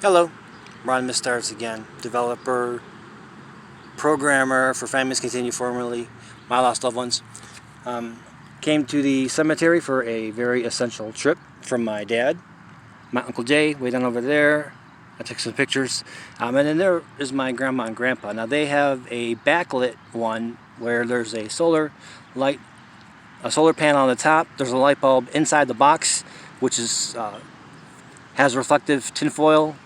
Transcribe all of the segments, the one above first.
Hello, Ron Mistarts again, developer, programmer for Families Continue, formerly My Lost Loved Ones. Came to the cemetery for a very essential trip from my dad, my Uncle Jay, way down over there. I took some pictures. And then there is my grandma and grandpa. Now they have a backlit one where there's a solar light, a solar panel on the top. There's a light bulb inside the box, which has reflective tinfoil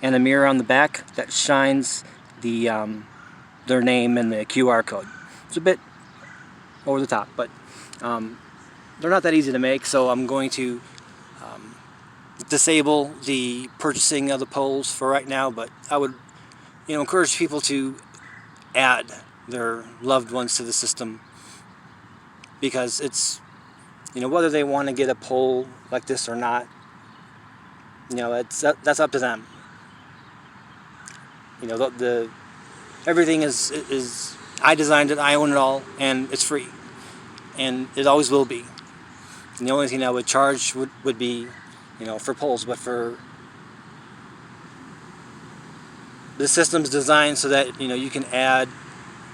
and a mirror on the back that shines their name and the QR code. It's a bit over the top, but they're not that easy to make, so I'm going to disable the purchasing of the poles for right now, but I would encourage people to add their loved ones to the system, because it's whether they want to get a pole like this or not, that's up to them. The everything is I designed it, I own it all, and it's free, and it always will be. And the only thing I would charge would be for poles, but for the system's designed so that you can add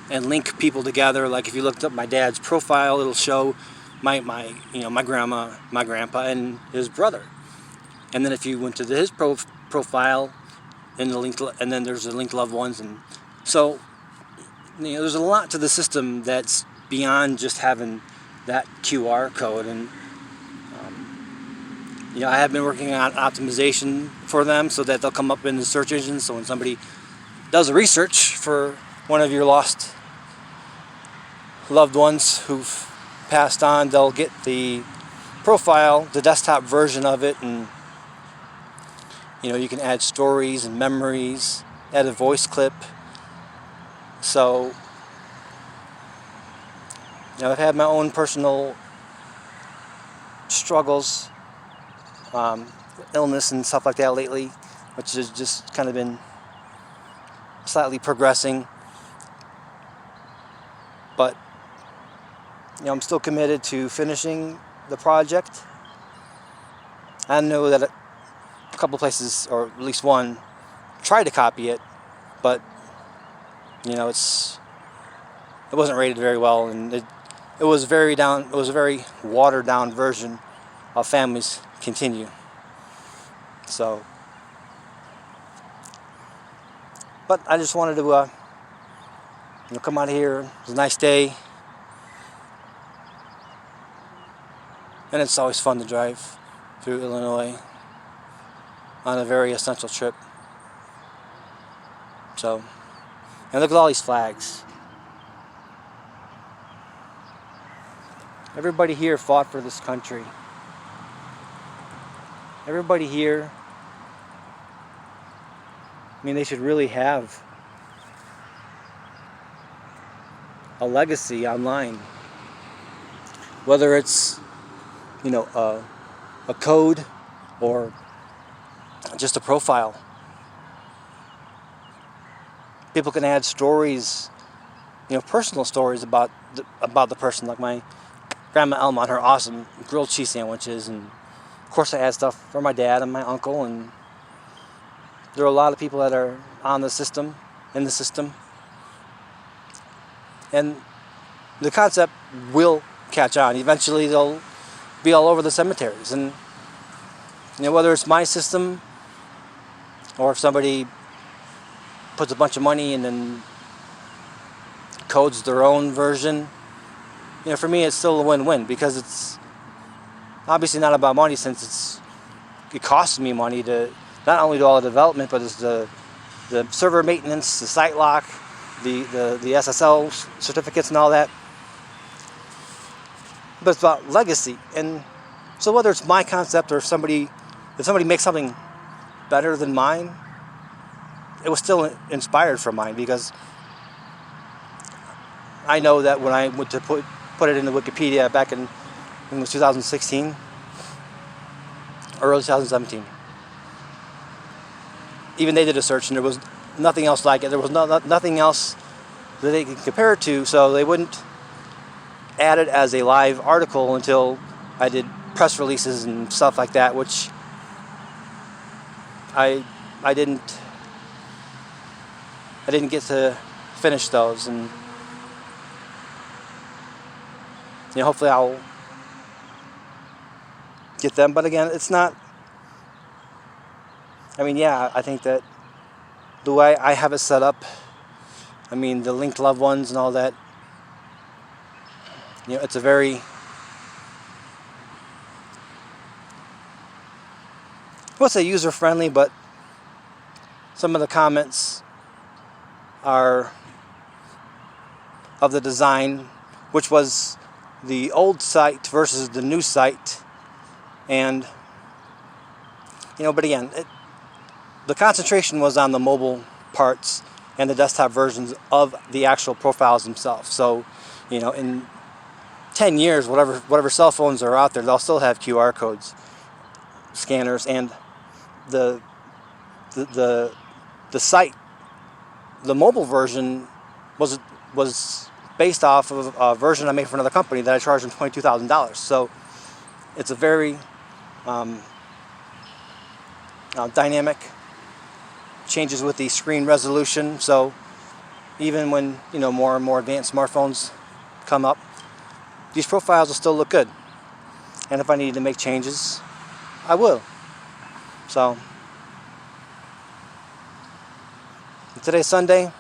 and link people together. Like if you looked up my dad's profile, it'll show my grandma, my grandpa, and his brother. And then if you went to his profile, and then there's the linked loved ones, and so there's a lot to the system that's beyond just having that QR code. And I have been working on optimization for them so that they'll come up in the search engine. So when somebody does a research for one of your lost loved ones who've passed on, they'll get the profile, the desktop version of it, and you can add stories and memories, add a voice clip. So I've had my own personal struggles, illness and stuff like that lately, which has just kind of been slightly progressing. But I'm still committed to finishing the project. I know that a couple places, or at least one, tried to copy it, but it wasn't rated very well, and it was very down. It was a very watered down version of Families Continue. So, but I just wanted to come out of here. It was a nice day, and it's always fun to drive through Illinois on a very essential trip. So, and look at all these flags. Everybody here fought for this country. Everybody here, they should really have a legacy online. Whether it's, a code or just a profile. People can add stories, personal stories about the person, like my Grandma Elma and her awesome grilled cheese sandwiches, and of course I add stuff for my dad and my uncle, and there are a lot of people that are in the system, and the concept will catch on. Eventually they'll be all over the cemeteries, and whether it's my system or if somebody puts a bunch of money and then codes their own version, for me it's still a win-win, because it's obviously not about money, since it costs me money to not only do all the development, but it's the server maintenance, the site lock, the SSL certificates and all that. But it's about legacy. And so whether it's my concept or if somebody makes something better than mine, it was still inspired from mine, because I know that when I went to put it into Wikipedia back in it was 2016, early 2017. Even they did a search, and there was nothing else like it. There was nothing else that they could compare it to, so they wouldn't add it as a live article until I did press releases and stuff like that, which I I didn't get to finish those, and hopefully I'll get them. But again, it's not. I mean, yeah, I think that the way I have it set up, I mean, the linked loved ones and all that, it's a very, I won't say user friendly, but some of the comments are of the design, which was the old site versus the new site. And but again, the concentration was on the mobile parts and the desktop versions of the actual profiles themselves. So in 10 years, whatever cell phones are out there, they'll still have QR codes, scanners, and the site, the mobile version was based off of a version I made for another company that I charged them $22,000. So it's a very dynamic, changes with the screen resolution. So even when more and more advanced smartphones come up, these profiles will still look good. And if I need to make changes, I will. So today's Sunday.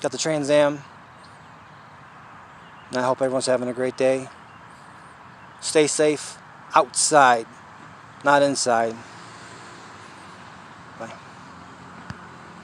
Got the Trans Am. And I hope everyone's having a great day. Stay safe outside, not inside.